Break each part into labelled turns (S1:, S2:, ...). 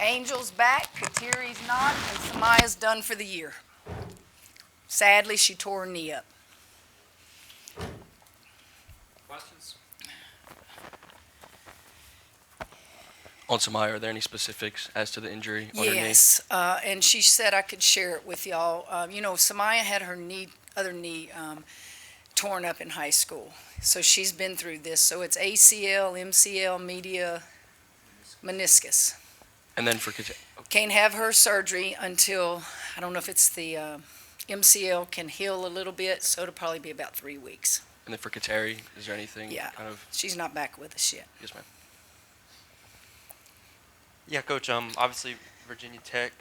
S1: Angel's back, Katiri's not, and Somaya's done for the year. Sadly, she tore her knee up.
S2: Questions? On Somaya, are there any specifics as to the injury on her knee?
S1: Yes, and she said I could share it with y'all. Somaya had her other knee torn up in high school. So she's been through this. So it's ACL, MCL, media, meniscus.
S2: And then for
S1: Can't have her surgery until, I don't know if it's the MCL can heal a little bit, so it'll probably be about 3 weeks.
S2: and then for Kateri, is there anything
S1: Yeah,
S2: kind of?
S1: she's not back with us yet.
S2: Yes, ma'am.
S3: Yeah, Coach. Obviously Virginia Tech.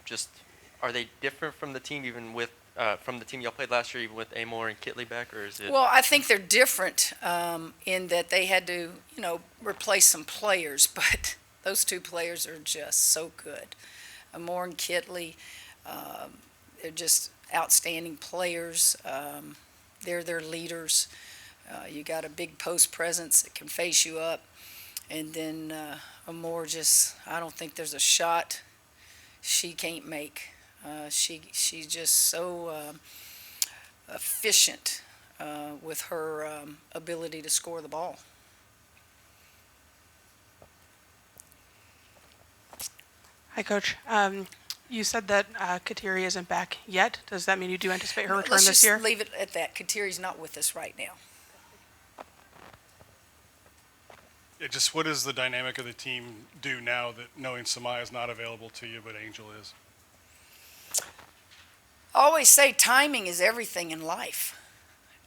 S3: Just are they different from the team, even with from the team y'all played last year, even with Amor and Kitley back, or is it?
S1: Well, I think they're different in that they had to, replace some players, but those two players are just so good. Amor and Kitley, they're just outstanding players. They're their leaders. You got a big post presence that can face you up. And then Amor I don't think there's a shot she can't make. She's just so efficient with her ability to score the ball.
S4: Hi, Coach. You said that Kateri isn't back yet. Does that mean you do anticipate her return
S1: Let's
S4: this
S1: just
S4: year?
S1: leave it at that. Katiri's not with us right now.
S5: Yeah, just what does the dynamic of the team do now that knowing Somaya is not available to you, but Angel is?
S1: I always say timing is everything in life.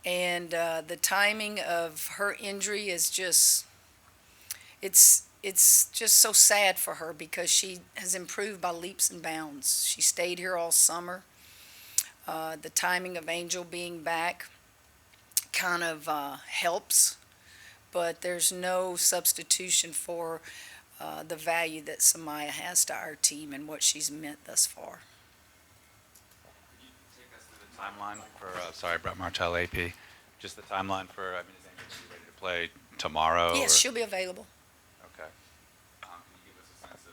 S1: And the timing of her injury is just, it's just so sad for her because she has improved by leaps and bounds. She stayed here all summer. The timing of Angel being back kind of helps, but there's no substitution for the value that Somaya has to our team and what she's meant thus far.
S6: Could you take us through the timeline for, Brett Martell, AP, just the timeline for, is Angel going to be ready to play tomorrow?
S1: Yes,
S6: or?
S1: she'll be available.
S6: Okay. Can you give us a sense of,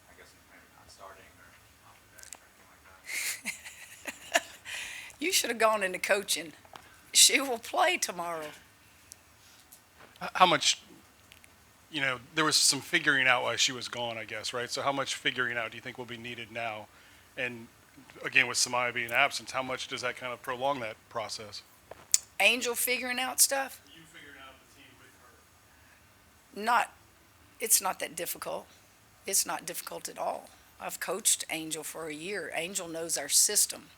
S6: I guess, maybe not starting or off the bench or anything like that?
S1: You should have gone into coaching. She will play tomorrow.
S5: How much, there was some figuring out while she was gone, I guess, right? So how much figuring out do you think will be needed now? And again, with Somaya being absent, how much does that kind of prolong that process?
S1: Angel figuring out stuff?
S5: You figuring out the team with her?
S1: It's not that difficult. It's not difficult at all. I've coached Angel for a year. Angel knows our system.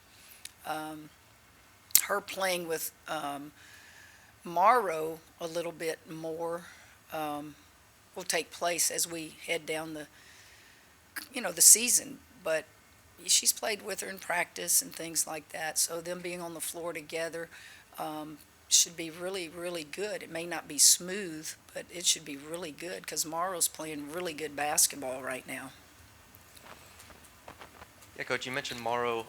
S1: Her playing with Morrow a little bit more will take place as we head down the season. But she's played with her in practice and things like that. So them being on the floor together should be really, really good. It may not be smooth, but it should be really good because Morrow's playing really good basketball right now.
S3: Yeah, Coach. You mentioned Morrow.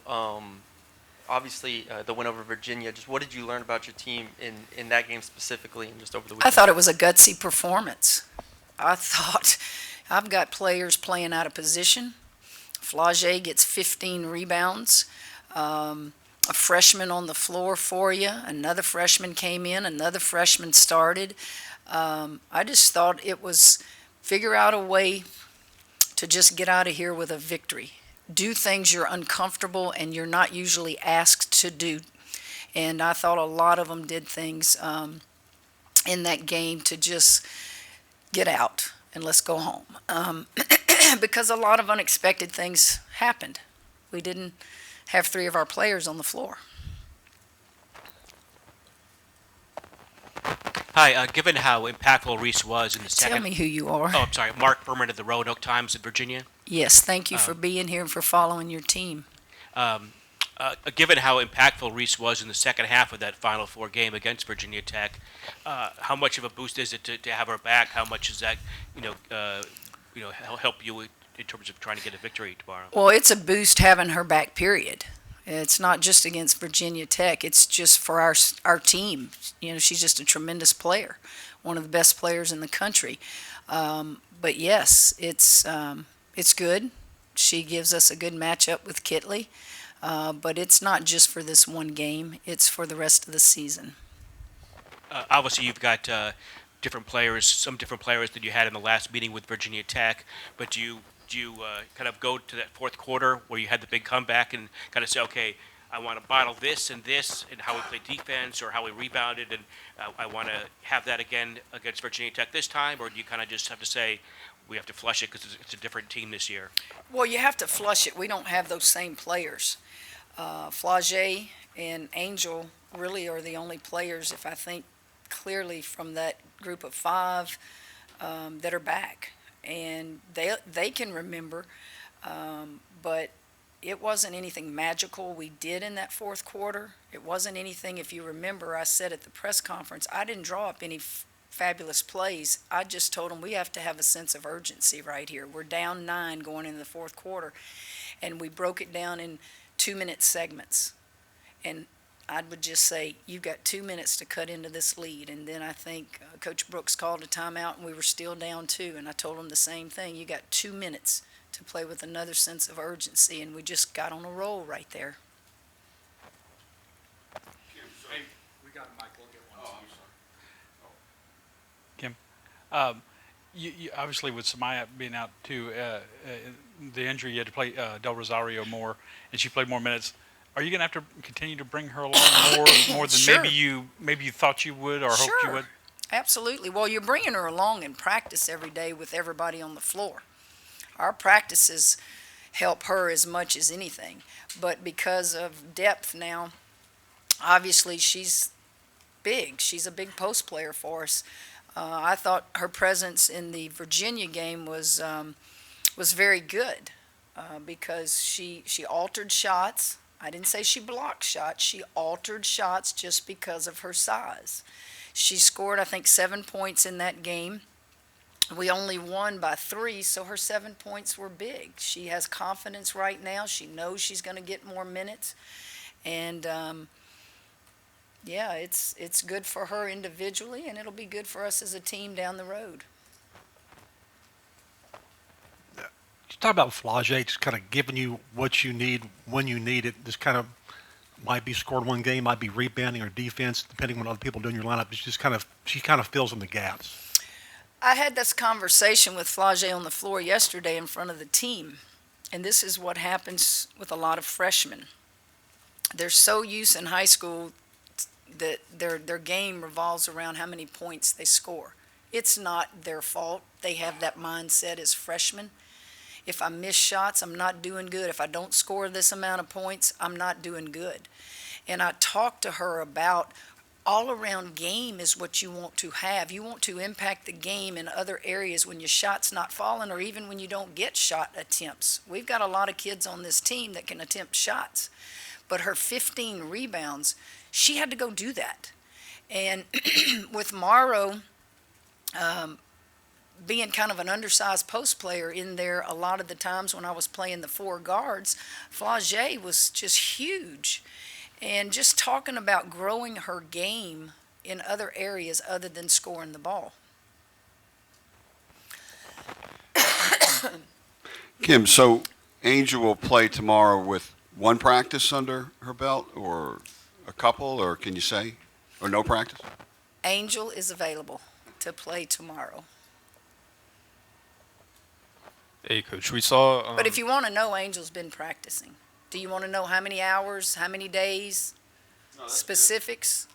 S3: Obviously, the win over Virginia. Just what did you learn about your team in that game specifically, and just over the weekend?
S1: I thought it was a gutsy performance. I thought I've got players playing out of position. Flage gets 15 rebounds. A freshman on the floor for you. Another freshman came in. Another freshman started. I just thought it was figure out a way to just get out of here with a victory. Do things you're uncomfortable and you're not usually asked to do. And I thought a lot of them did things in that game to just get out and let's go home. Because a lot of unexpected things happened. We didn't have 3 of our players on the floor.
S7: Hi, given how impactful Reese was in the
S1: Tell
S7: second...
S1: me who you are.
S7: Oh, I'm sorry. Mark Berman of the Roanoke Times in Virginia.
S1: Yes, thank you for being here and for following your team.
S7: Given how impactful Reese was in the second half of that Final Four game against Virginia Tech, how much of a boost is it to have her back? How much does that, help you in terms of trying to get a victory tomorrow?
S1: Well, it's a boost having her back, period. It's not just against Virginia Tech. It's just for our team. She's just a tremendous player, one of the best players in the country. But yes, it's good. She gives us a good matchup with Kitley. But it's not just for this one game. It's for the rest of the season.
S7: Obviously, you've got different players, some different players than you had in the last meeting with Virginia Tech. But do you kind of go to that fourth quarter where you had the big comeback and kind of say, okay, I want to bottle this and how we play defense or how we rebounded, and I want to have that again against Virginia Tech this time? Or do you kind of just have to say, we have to flush it because it's a different team this year?
S1: Well, you have to flush it. We don't have those same players. Flage and Angel really are the only players, if I think clearly, from that group of five that are back. And they can remember, but it wasn't anything magical we did in that fourth quarter. It wasn't anything, if you remember, I said at the press conference, I didn't draw up any fabulous plays. I just told them we have to have a sense of urgency right here. We're down 9 going into the fourth quarter, and we broke it down in 2-minute segments. And I would just say, you've got 2 minutes to cut into this lead. And then I think Coach Brooks called a timeout, and we were still down 2. And I told him the same thing. You got 2 minutes to play with another sense of urgency, and we just got on a roll right there.
S8: We got a mic. We'll get one.
S9: Kim, you obviously with Somaya being out too, the injury, you had to play Del Rosario more, and she played more minutes. Are you going to have to continue to bring her along more than
S1: Sure.
S9: maybe you thought you would or hoped you would?
S1: Absolutely. Well, you're bringing her along in practice every day with everybody on the floor. Our practices help her as much as anything. But because of depth now, obviously she's big. She's a big post player for us. I thought her presence in the Virginia game was very good because she altered shots. I didn't say she blocked shots. She altered shots just because of her size. She scored, I think, 7 points in that game. We only won by 3, so her 7 points were big. She has confidence right now. She knows she's going to get more minutes. And, yeah, it's good for her individually, and it'll be good for us as a team down the road.
S8: You talk about Flage just kind of giving you what you need when you need it. Just kind of might be scored one game, might be rebounding or defense, depending on what other people do in your lineup. It's just she kind of fills in the gaps.
S1: I had this conversation with Flage on the floor yesterday in front of the team, and this is what happens with a lot of freshmen. They're so used in high school that their game revolves around how many points they score. It's not their fault. They have that mindset as freshmen. If I miss shots, I'm not doing good. If I don't score this amount of points, I'm not doing good. And I talked to her about all-around game is what you want to have. You want to impact the game in other areas when your shot's not falling or even when you don't get shot attempts. We've got a lot of kids on this team that can attempt shots. But her 15 rebounds, she had to go do that. And with Morrow being kind of an undersized post player in there a lot of the times when I was playing the 4 guards, Flage was just huge. And just talking about growing her game in other areas other than scoring the ball.
S10: Kim, so Angel will play tomorrow with one practice under her belt or a couple, or can you say? Or no practice?
S1: Angel is available to play tomorrow.
S11: Hey, Coach, we saw.
S1: But if you want to know, Angel's been practicing. Do you want to know how many hours, how many days, specifics?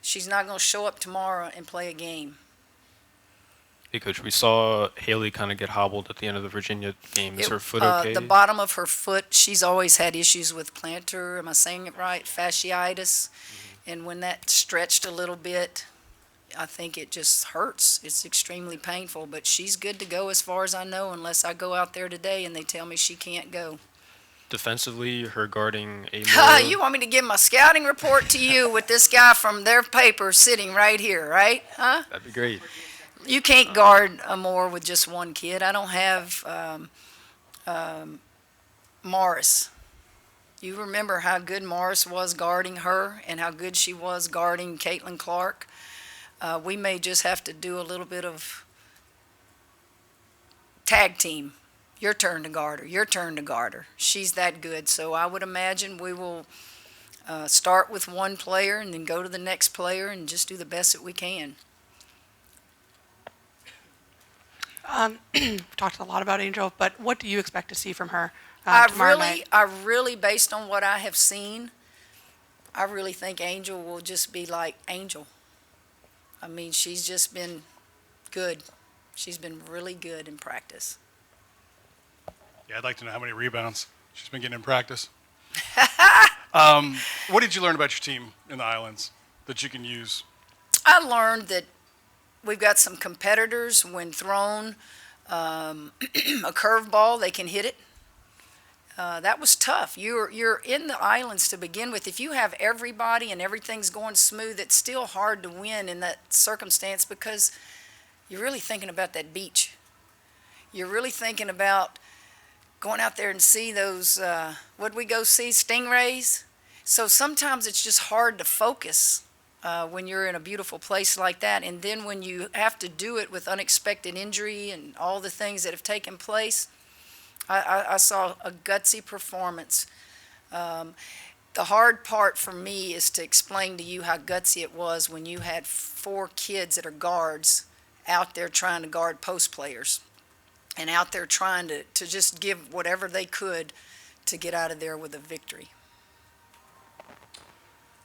S1: She's not going to show up tomorrow and play a game.
S11: Hey, Coach, we saw Haley kind of get hobbled at the end of the Virginia game. Is her foot okay?
S1: The bottom of her foot, she's always had issues with plantar, am I saying it right, fasciitis. And when that stretched a little bit, I think it just hurts. It's extremely painful, but she's good to go as far as I know unless I go out there today and they tell me she can't go.
S11: Defensively, her guarding a
S1: You want me to give my scouting report to you with this guy from their paper sitting right here, right? Huh?
S11: That'd be great.
S1: You can't guard Amore with just one kid. I don't have Morris. You remember how good Morris was guarding her and how good she was guarding Caitlin Clark. We may just have to do a little bit of tag team. Your turn to guard her. Your turn to guard her. She's that good. So I would imagine we will start with one player and then go to the next player and just do the best that we can.
S4: We've talked a lot about Angel, but what do you expect to see from her tomorrow night?
S1: I really, based on what I have seen, I really think Angel will just be like Angel. I mean, she's just been good. She's been really good in practice.
S5: Yeah, I'd like to know how many rebounds she's been getting in practice. What did you learn about your team in the Islands that you can use?
S1: I learned that we've got some competitors. When thrown a curveball, they can hit it. That was tough. You're in the Islands to begin with. If you have everybody and everything's going smooth, it's still hard to win in that circumstance because you're really thinking about that beach. You're really thinking about going out there and see those, what'd we go see, stingrays? So sometimes it's just hard to focus when you're in a beautiful place like that. And then when you have to do it with unexpected injury and all the things that have taken place, I saw a gutsy performance. The hard part for me is to explain to you how gutsy it was when you had 4 kids that are guards out there trying to guard post players and out there trying to just give whatever they could to get out of there with a victory.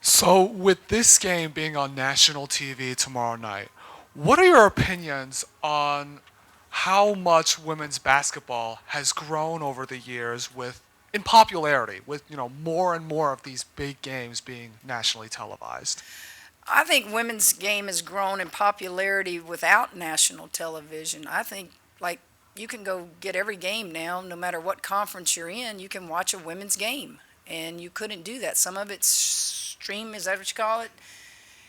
S12: So with this game being on national TV tomorrow night, what are your opinions on how much women's basketball has grown over the years in popularity, with more and more of these big games being nationally televised?
S1: I think women's game has grown in popularity without national television. I think, like, you can go get every game now, no matter what conference you're in, you can watch a women's game. And you couldn't do that. Some of it's streamed, is that what you call it?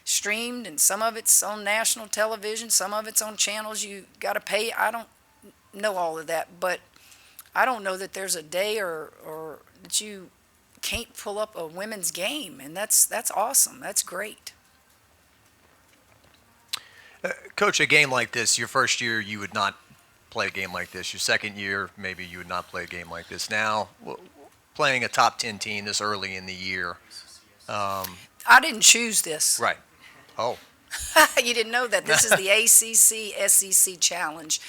S1: Streamed, and some of it's on national television, some of it's on channels you got to pay. I don't know all of that, but I don't know that there's a day or that you can't pull up a women's game, and that's awesome. That's great.
S13: Coach, a game like this, your first year you would not play a game like this. Your second year, maybe you would not play a game like this. Now, playing a top 10 team this early in the year.
S1: I didn't choose this.
S13: Right. Oh.
S1: You didn't know that. This is the ACCSEC challenge.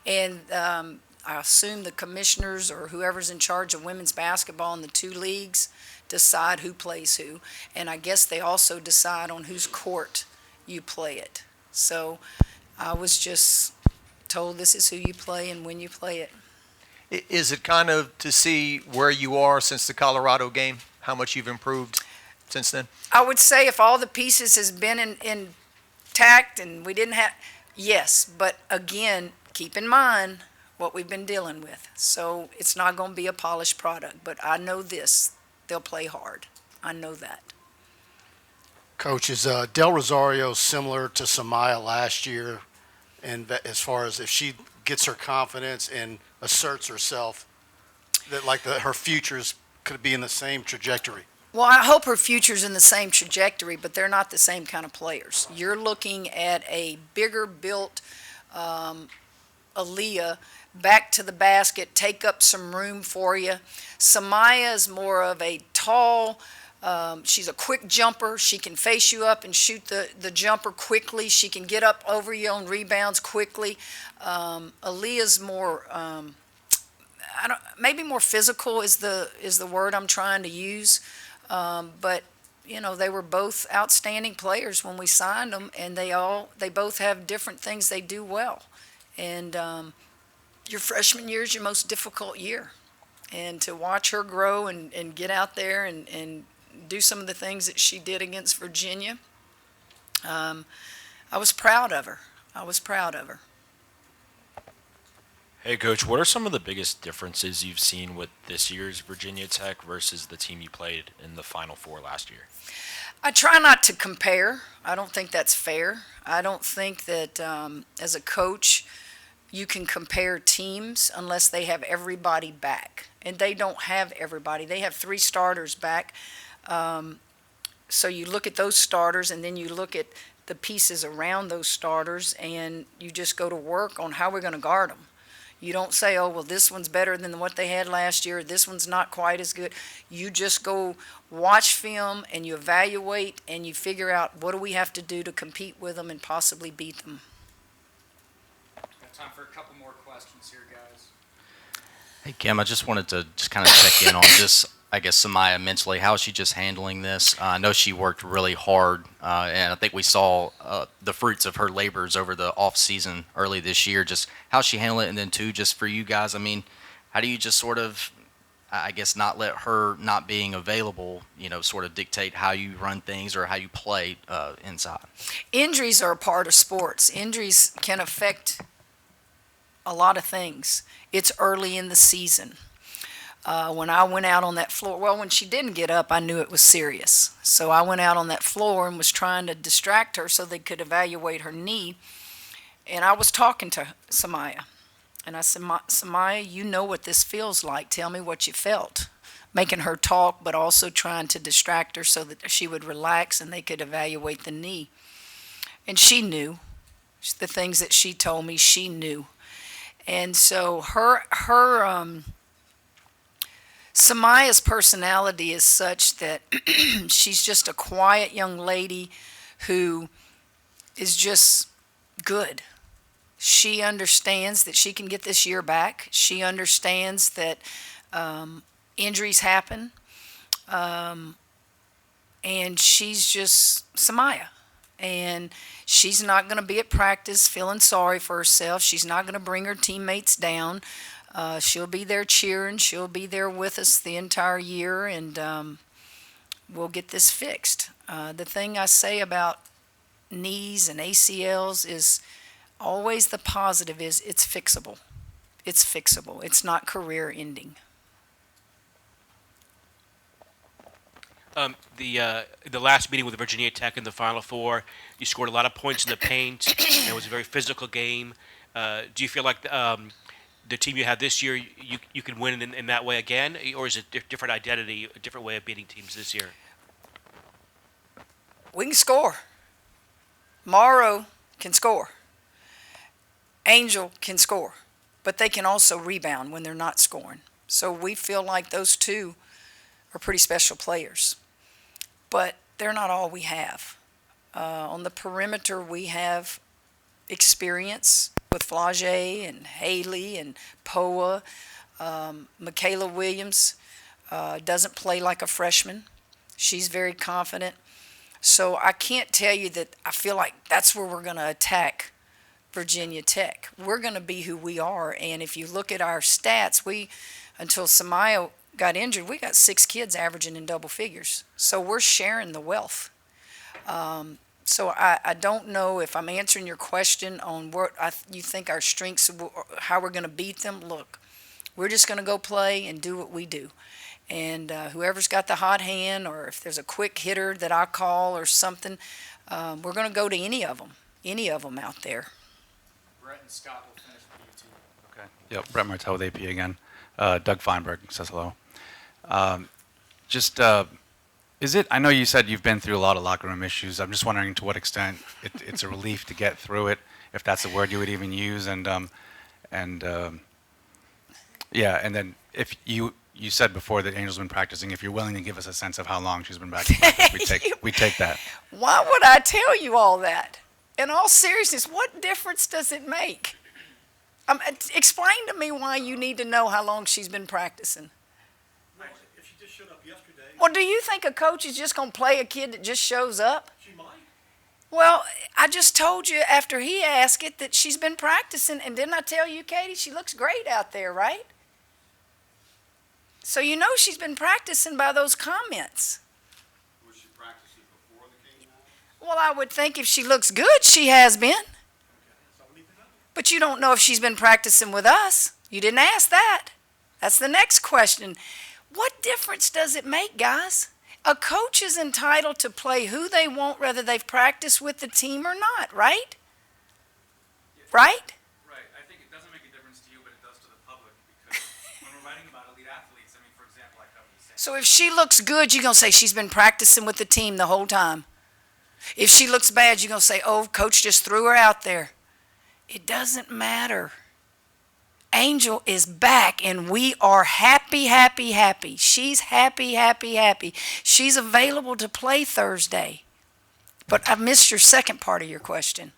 S1: And I assume the commissioners or whoever's in charge of women's basketball in the 2 leagues decide who plays who. And I guess they also decide on whose court you play it. So I was just told this is who you play and when you play it.
S13: Is it kind of to see where you are since the Colorado game, how much you've improved since then?
S1: I would say if all the pieces has been intact and we didn't have, yes, but again, keep in mind what we've been dealing with. So it's not going to be a polished product, but I know this, they'll play hard. I know that.
S14: Coach, is Del Rosario similar to Somaya last year? And as far as if she gets her confidence and asserts herself, that her futures could be in the same trajectory?
S1: Well, I hope her future's in the same trajectory, but they're not the same kind of players. You're looking at a bigger built Aaliyah, back to the basket, take up some room for you. Somaya is more of a tall, she's a quick jumper. She can face you up and shoot the jumper quickly. She can get up over you on rebounds quickly. Aaliyah's more, maybe more physical is the word I'm trying to use. But they were both outstanding players when we signed them, and they both have different things they do well. And your freshman year is your most difficult year, and to watch her grow and get out there and do some of the things that she did against Virginia, I was proud of her.
S15: Hey, Coach, what are some of the biggest differences you've seen with this year's Virginia Tech versus the team you played in the Final Four last year?
S1: I try not to compare. I don't think that's fair. I don't think that as a coach you can compare teams unless they have everybody back. And they don't have everybody. They have 3 starters back. So you look at those starters, and then you look at the pieces around those starters, and you just go to work on how we're going to guard them. You don't say, oh, well, this one's better than what they had last year. This one's not quite as good. You just go watch film, and you evaluate, and you figure out what do we have to do to compete with them and possibly beat them.
S16: Got time for a couple more questions here, guys.
S17: Hey, Kim, I just wanted to just kind of check in on just, I guess, Somaya mentally. How is she just handling this? I know she worked really hard, and I think we saw the fruits of her labors over the off season early this year. Just how she handled it, and then too, just for you guys, I mean, how do you just sort of, I guess, not let her not being available, sort of dictate how you run things or how you play inside?
S1: Injuries are a part of sports. Injuries can affect a lot of things. It's early in the season. When I went out on that floor, well, when she didn't get up, I knew it was serious. So I went out on that floor and was trying to distract her so they could evaluate her knee. And I was talking to Somaya. And I said, Somaya, you know what this feels like. Tell me what you felt. Making her talk, but also trying to distract her so that she would relax and they could evaluate the knee. And she knew. The things that she told me, she knew. And so Somaya's personality is such that she's just a quiet young lady who is just good. She understands that she can get this year back. She understands that injuries happen. And she's just Somaya. And she's not going to be at practice feeling sorry for herself. She's not going to bring her teammates down. She'll be there cheering. She'll be there with us the entire year, and we'll get this fixed. The thing I say about knees and ACLs is always the positive is it's fixable. It's fixable. It's not career ending.
S7: The last meeting with Virginia Tech in the Final Four, you scored a lot of points in the paint, and it was a very physical game. Do you feel like the team you have this year, you can win in that way again, or is it a different identity, a different way of beating teams this year?
S1: We can score. Morrow can score. Angel can score, but they can also rebound when they're not scoring. So we feel like those two are pretty special players. But they're not all we have. On the perimeter, we have experience with Flage and Haley and Poa. Michaela Williams doesn't play like a freshman. She's very confident. So I can't tell you that I feel like that's where we're going to attack Virginia Tech. We're going to be who we are. And if you look at our stats, until Somaya got injured, we got 6 kids averaging in double figures. So we're sharing the wealth. So I don't know if I'm answering your question on what you think our strengths, how we're going to beat them. Look, we're just going to go play and do what we do. And whoever's got the hot hand, or if there's a quick hitter that I call or something, we're going to go to any of them out there.
S16: Brett and Scott will finish with you two.
S6: Okay. Yep. Brett Martell with AP again. Doug Feinberg says hello. Is it? I know you said you've been through a lot of locker room issues. I'm just wondering to what extent it's a relief to get through it, if that's a word you would even use, and then if you said before that Angel's been practicing. If you're willing to give us a sense of how long she's been back in practice, we take that.
S1: Why would I tell you all that? In all seriousness, what difference does it make? Explain to me why you need to know how long she's been practicing.
S8: If she just showed up yesterday.
S1: Well, do you think a coach is just going to play a kid that just shows up?
S8: She might.
S1: Well, I just told you after he asked it that she's been practicing, and didn't I tell you, Katie, she looks great out there, right? So you know she's been practicing by those comments.
S10: Was she practicing before the game?
S1: Well, I would think if she looks good, she has been. But you don't know if she's been practicing with us. You didn't ask that. That's the next question. What difference does it make, guys? A coach is entitled to play who they want, whether they've practiced with the team or not, right? Right?
S16: Right. I think it doesn't
S1: So if she looks good, you're going to say she's been practicing with the team the whole time. If she looks bad, you're going to say, oh, coach just threw her out there. It doesn't matter. Angel is back, and we are happy, happy, happy. She's happy, happy, happy. She's available to play Thursday. But I missed your second part of your question.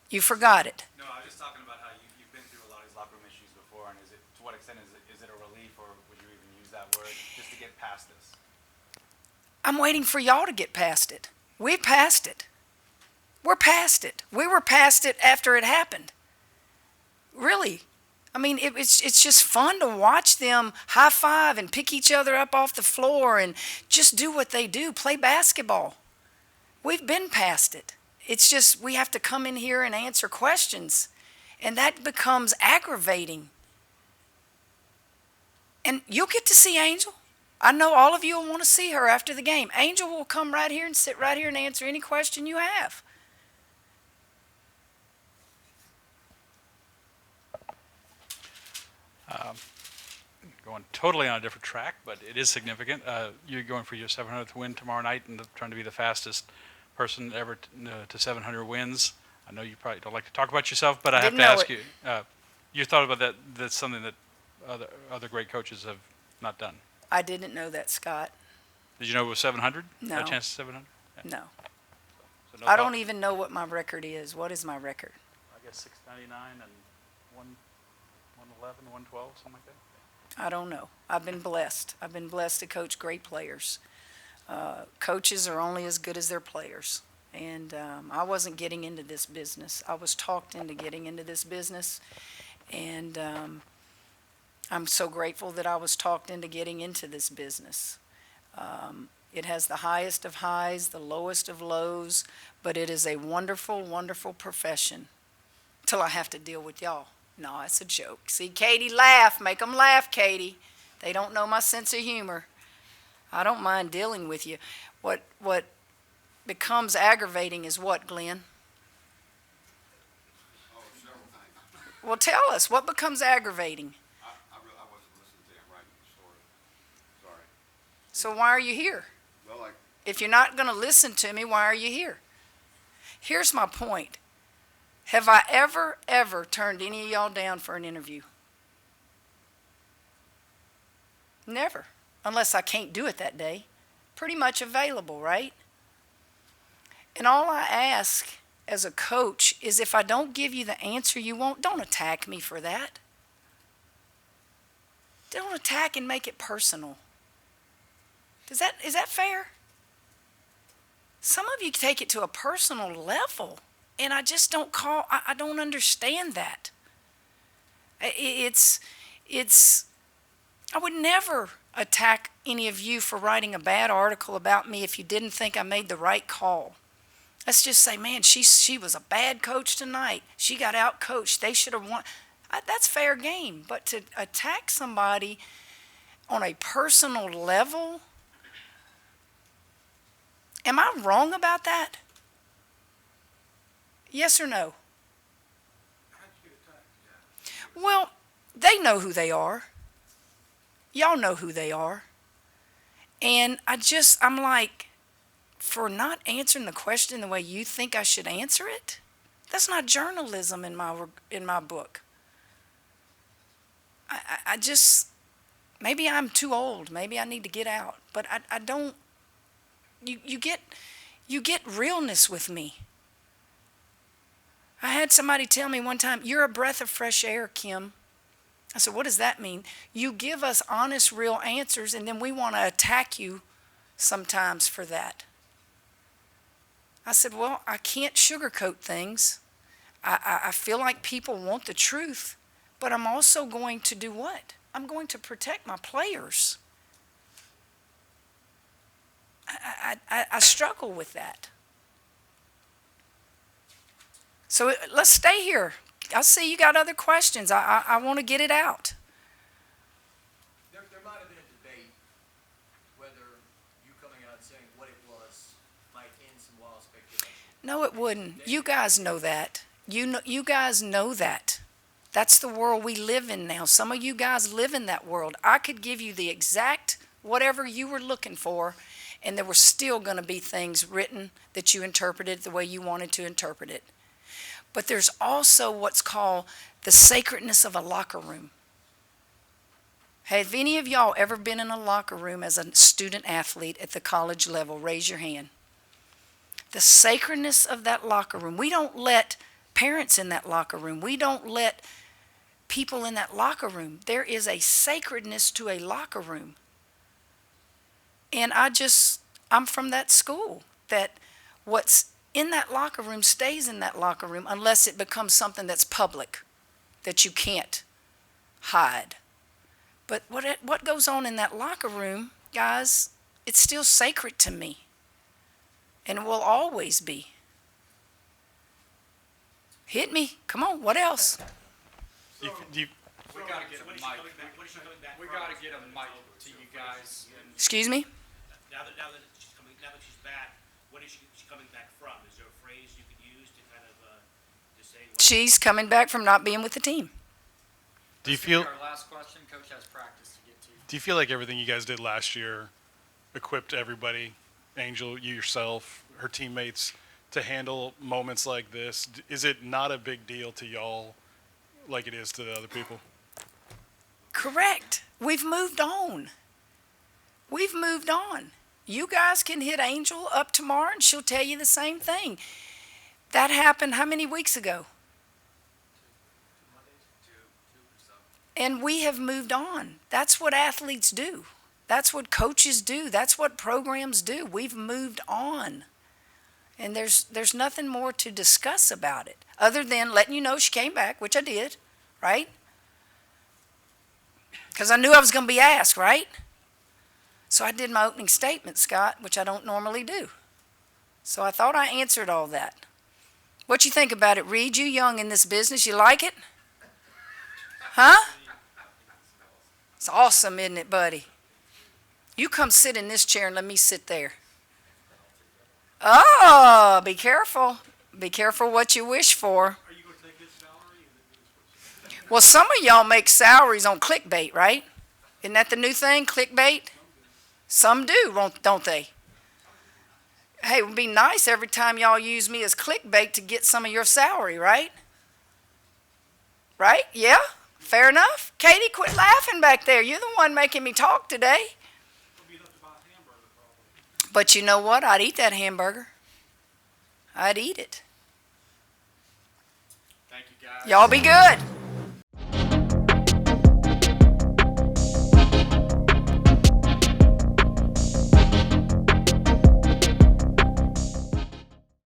S1: You forgot it.
S6: No, I was just talking about how you've been through a lot of these locker room issues before, and to what extent is it a relief, or would you even use that word just to get past this?
S1: I'm waiting for y'all to get past it. We've passed it. We're past it. We were past it after it happened. Really. I mean, it's just fun to watch them high five and pick each other up off the floor and just do what they do, play basketball. We've been past it. It's just we have to come in here and answer questions, and that becomes aggravating. And you'll get to see Angel. I know all of you will want to see her after the game. Angel will come right here and sit right here and answer any question you have.
S9: Going totally on a different track, but it is significant. You're going for your 700th win tomorrow night and trying to be the fastest person ever to 700 wins. I know you probably don't like to talk about yourself, but I have to ask you, you thought about that. That's something that other great coaches have not done.
S1: I didn't know that, Scott.
S9: Did you know it was 700?
S1: No.
S9: A chance at 700? Yeah.
S1: No.
S9: So
S1: I don't even know what my record is. What is my record?
S9: I guess 699 and 111, 112, something like that.
S1: I don't know. I've been blessed. I've been blessed to coach great players. Coaches are only as good as their players. And I wasn't getting into this business. I was talked into getting into this business. And I'm so grateful that I was talked into getting into this business. It has the highest of highs, the lowest of lows, but it is a wonderful, wonderful profession till I have to deal with y'all. No, it's a joke. See, Katie, laugh. Make them laugh, Katie. They don't know my sense of humor. I don't mind dealing with you. What becomes aggravating is what, Glenn?
S10: Oh, several things.
S1: Well, tell us. What becomes aggravating?
S10: I wasn't listening to him right in the story. Sorry.
S1: So why are you here?
S10: Well,
S1: If you're not going to listen to me, why are you here? Here's my point. Have I ever turned any of y'all down for an interview? Never. Unless I can't do it that day. Pretty much available, right? And all I ask as a coach is if I don't give you the answer you want, don't attack me for that. Don't attack and make it personal. Is that fair? Some of you take it to a personal level. And I just don't I don't understand that. I would never attack any of you for writing a bad article about me if you didn't think I made the right call. Let's just say, man, she was a bad coach tonight. She got out coached. They should have won. That's fair game. But to attack somebody on a personal level, am I wrong about that? Yes or no? Well, they know who they are. Y'all know who they are. And I'm like, for not answering the question the way you think I should answer it, that's not journalism in my book. I just, maybe I'm too old. Maybe I need to get out. But I don't, you get realness with me. I had somebody tell me one time, you're a breath of fresh air, Kim. I said, what does that mean? You give us honest, real answers, and then we want to attack you sometimes for that. I said, well, I can't sugarcoat things. I feel like people want the truth, but I'm also going to do what? I'm going to protect my players. I struggle with that. So let's stay here. I see you got other questions. I want to get it out.
S13: There might have been a debate whether you coming out and saying what it was might end some wild speculation.
S1: No, it wouldn't. You guys know that. You guys know that. That's the world we live in now. Some of you guys live in that world. I could give you the exact whatever you were looking for, and there were still going to be things written that you interpreted the way you wanted to interpret it. But there's also what's called the sacredness of a locker room. Have any of y'all ever been in a locker room as a student athlete at the college level? Raise your hand. The sacredness of that locker room. We don't let parents in that locker room. We don't let people in that locker room. There is a sacredness to a locker room. And I'm from that school, that what's in that locker room stays in that locker room unless it becomes something that's public, that you can't hide. But what goes on in that locker room, guys, it's still sacred to me. And it will always be. Hit me. Come on, what else?
S5: You,
S16: We gotta get a mic. We gotta get a mic to you guys.
S1: Excuse me?
S7: Now that she's back, what is she coming back from? Is there a phrase you could use to kind of to say?
S1: She's coming back from not being with the team.
S5: do you feel?
S16: Our last question, Coach has practice to get to.
S5: Do you feel like everything you guys did last year equipped everybody, Angel, you yourself, her teammates, to handle moments like this? Is it not a big deal to y'all like it is to the other people?
S1: Correct. We've moved on. We've moved on. You guys can hit Angel up tomorrow and she'll tell you the same thing. That happened how many weeks ago? And we have moved on. That's what athletes do. That's what coaches do. That's what programs do. We've moved on. And there's nothing more to discuss about it other than letting you know she came back, which I did, right? Because I knew I was going to be asked, right? So I did my opening statement, Scott, which I don't normally do. So I thought I answered all that. What you think about it, Reed? You young in this business. You like it? Huh? It's awesome, isn't it, buddy? You come sit in this chair and let me sit there. Oh, be careful. Be careful what you wish for.
S8: Are you going to take his salary?
S1: Well, some of y'all make salaries on clickbait, right? Isn't that the new thing, clickbait? Some do, don't they? Hey, it would be nice every time y'all use me as clickbait to get some of your salary, right? Right? Yeah? Fair enough? Katie, quit laughing back there. You're the one making me talk today. But you know what? I'd eat that hamburger. I'd eat it.
S16: Thank you, guys.
S1: Y'all be good.